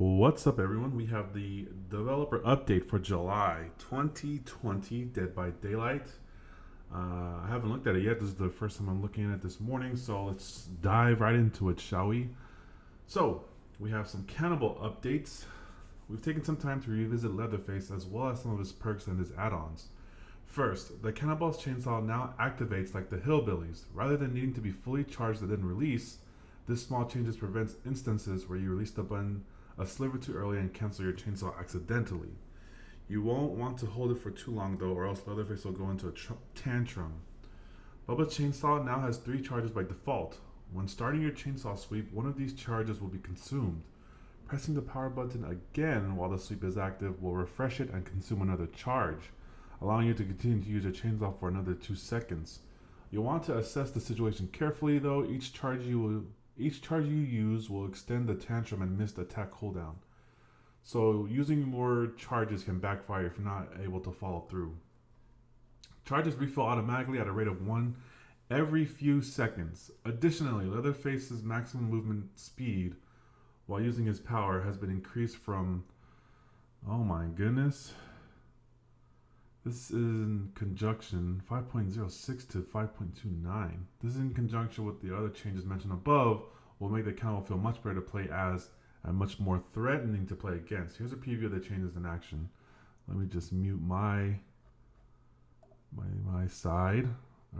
What's up, everyone? We have the developer update for July 2020, Dead by Daylight. I haven't looked at it yet. This is the first time I'm looking at it this morning, so let's dive right into it, shall we? So, we have some Cannibal updates. We've taken some time to revisit Leatherface as well as some of his perks and his add-ons. First, the Cannibal's chainsaw now activates like the Hillbillies. Rather than needing to be fully charged and then release, this small change prevents instances where you release the button a sliver too early and cancel your chainsaw accidentally. You won't want to hold it for too long though, or else Leatherface will go into a tantrum. Bubba's chainsaw now has 3 charges by default. When starting your chainsaw sweep, one of these charges will be consumed. Pressing the power button again while the sweep is active will refresh it and consume another charge, allowing you to continue to use your chainsaw for another 2 seconds. You'll want to assess the situation carefully though. Each charge you use will extend the tantrum and missed attack cooldown. So using more charges can backfire if you're not able to follow through. Charges refill automatically at a rate of 1 every few seconds. Additionally, Leatherface's maximum movement speed while using his power has been increased from, oh my goodness, this is in conjunction 5.06 to 5.29. This is in conjunction with the other changes mentioned above will make the Cannibal feel much better to play as and much more threatening to play against. Here's a preview of the changes in action. Let me just mute my side.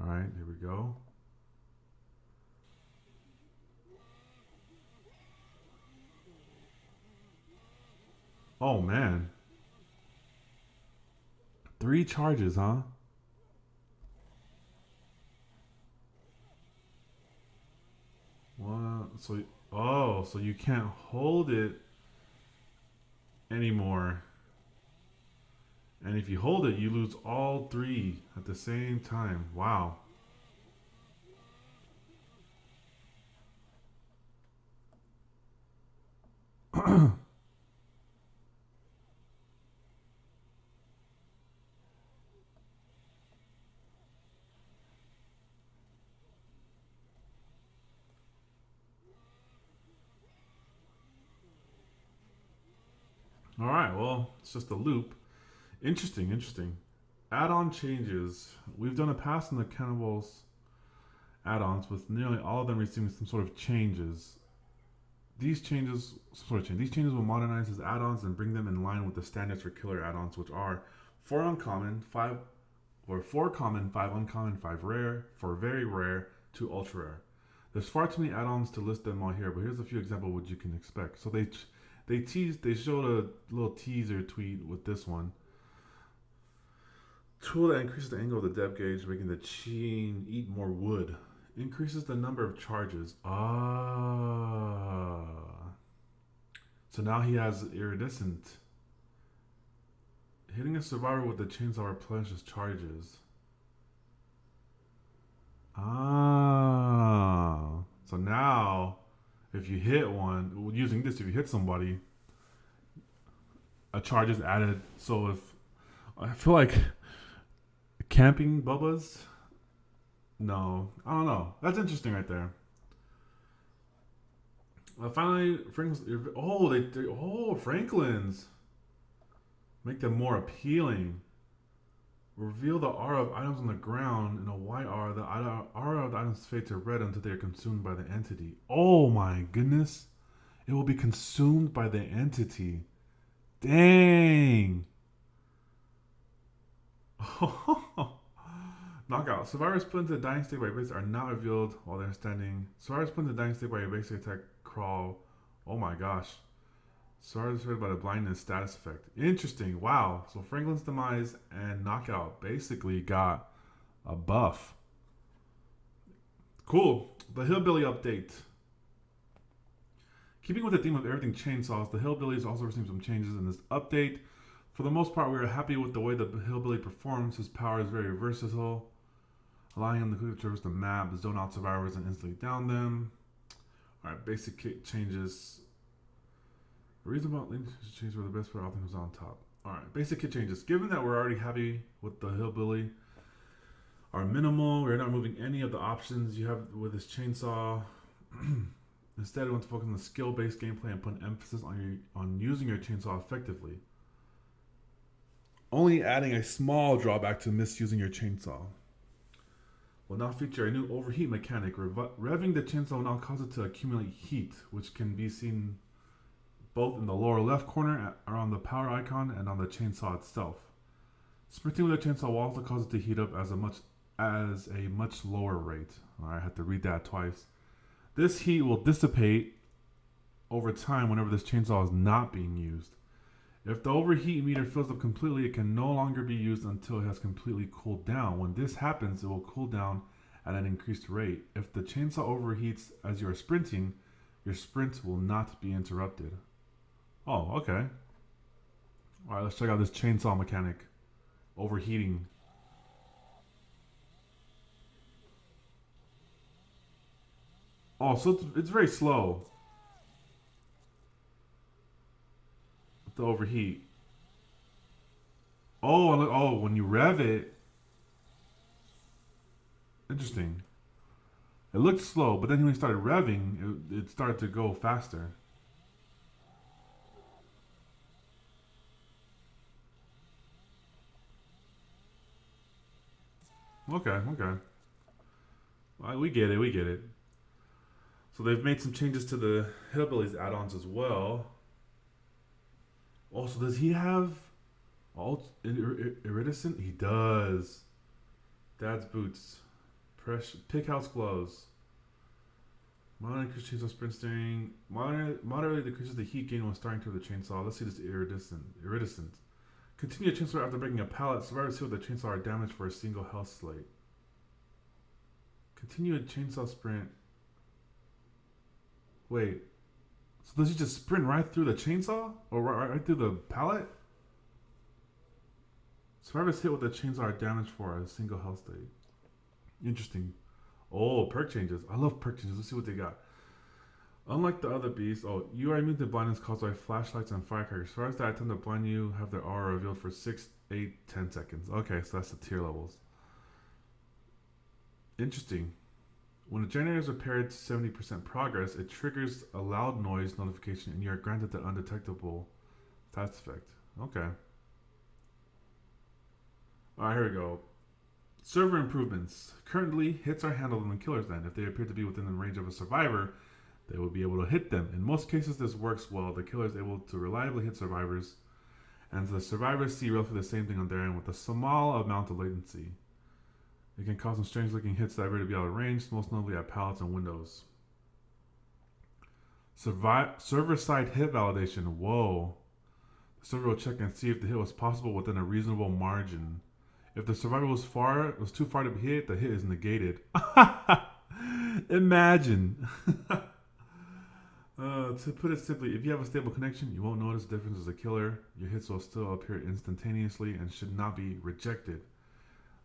All right, here we go. Oh man. 3 charges, huh? What? So you can't hold it anymore. And if you hold it, you lose all 3 at the same time. Wow. All right, well, it's just a loop. Interesting. Add-on changes. We've done a pass on the Cannibals add-ons with nearly all of them receiving some sort of changes. These changes will modernize his add-ons and bring them in line with the standards for killer add-ons, which are 4 uncommon, 4 common, 5 uncommon, 5 rare, 4 very rare, 2 ultra rare. There's far too many add-ons to list them all here, but here's a few examples of what you can expect. So they showed a little teaser tweet with this one. Tool that increases the angle of the depth gauge, making the chain eat more wood. Increases the number of charges. Ah. So now he has iridescent. Hitting a survivor with the chainsaw replenishes charges. Ah. So now, if you hit one, using this, if you hit somebody, a charge is added. So if I feel like camping Bubba's, no, I don't know. That's interesting right there. Finally, Franklin's. Franklin's make them more appealing. Reveal the aura of items on the ground in a white aura. The aura of the items fade to red until they are consumed by the entity. Oh my goodness. It will be consumed by the entity. Dang. Knockout. Survivors put into the dying state by basic are not revealed while they're standing. Survivors put into the dying state by a basic attack crawl. Oh my gosh. Survivors affected by the blindness status effect. Interesting. Wow. So Franklin's demise and knockout basically got a buff. Cool. The Hillbilly update. Keeping with the theme of everything chainsaws, the Hillbillies also received some changes in this update. For the most part, we are happy with the way the Hillbilly performs. His power is very versatile, allowing him to quickly traverse the map, zone out survivors, and instantly down them. Alright, basic kit changes. Reasonable changes were the best part, all things on top. Alright, basic kit changes. Given that we're already happy with the Hillbilly, are minimal. We're not moving any of the options you have with this chainsaw. Instead, we want to focus on the skill-based gameplay and put an emphasis on using your chainsaw effectively. Only adding a small drawback to misusing your chainsaw. Will now feature a new overheat mechanic. Revving the chainsaw will now cause it to accumulate heat, which can be seen both in the lower left corner around the power icon and on the chainsaw itself. Sprinting with the chainsaw will also cause it to heat up as a much lower rate. I had to read that twice. This heat will dissipate over time whenever this chainsaw is not being used. If the overheat meter fills up completely, it can no longer be used until it has completely cooled down. When this happens, it will cool down at an increased rate. If the chainsaw overheats as you are sprinting, your sprint will not be interrupted. Oh, okay. Alright, let's check out this chainsaw mechanic. Overheating. Oh, so it's very slow. The overheat. Oh, when you rev it. Interesting. It looked slow, but then when you started revving, it started to go faster. Okay. We get it. So they've made some changes to the Hillbillies add-ons as well. Also, does he have iridescent? He does. Dad's boots. Pighouse gloves. Moderately increases chainsaw sprint steering. Moderately decreases the heat gain when starting to the chainsaw. Let's see this iridescent. Continue a chainsaw after breaking a pallet. Survivors see with the chainsaw are damaged for a single health slate. Continue a chainsaw sprint. Wait. So does he just sprint right through the chainsaw? Or right through the pallet? Survivors hit with the chainsaw are damaged for a single health state. Interesting. Oh, perk changes. I love perk changes. Let's see what they got. Unlike the other beasts, you are immune to blindness caused by flashlights and firecrackers. Survivors that attempt to blind you have their aura revealed for 6, 8, 10 seconds. Okay, so that's the tier levels. Interesting. When the generator is repaired to 70% progress, it triggers a loud noise notification and you are granted the undetectable fast effect. Okay. Alright, here we go. Server improvements. Currently, hits are handled in the killer's end. If they appear to be within the range of a survivor, they will be able to hit them. In most cases, this works well. The killer is able to reliably hit survivors, and the survivors see roughly the same thing on their end with a small amount of latency. It can cause some strange-looking hits that appear to be out of range, most notably at pallets and windows. Server-side hit validation. Whoa. The server will check and see if the hit was possible within a reasonable margin. If the survivor was too far to be hit, the hit is negated. Imagine. To put it simply, if you have a stable connection, you won't notice the difference as a killer. Your hits will still appear instantaneously and should not be rejected.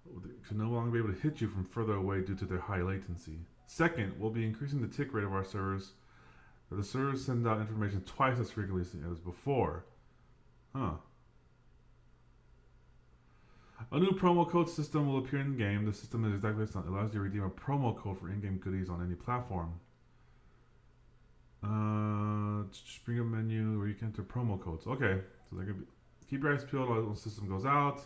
They should no longer be able to hit you from further away due to their high latency. Second, we'll be increasing the tick rate of our servers. The servers send out information twice as frequently as before. Huh. A new promo code system will appear in game. The system is exactly based on allows you to redeem a promo code for in-game goodies on any platform. Bring a menu where you can enter promo codes. Okay, so they're gonna be, keep your eyes peeled while the system goes out.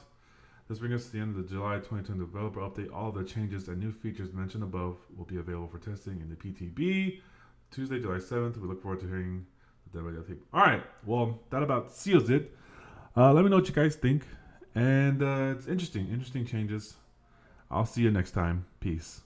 This brings us to the end of the July 2020 developer update. All of the changes and new features mentioned above will be available for testing in the PTB Tuesday, July 7th. We look forward to hearing the demo tape. All right, well, that about seals it. Let me know what you guys think. And it's interesting changes. I'll see you next time. Peace.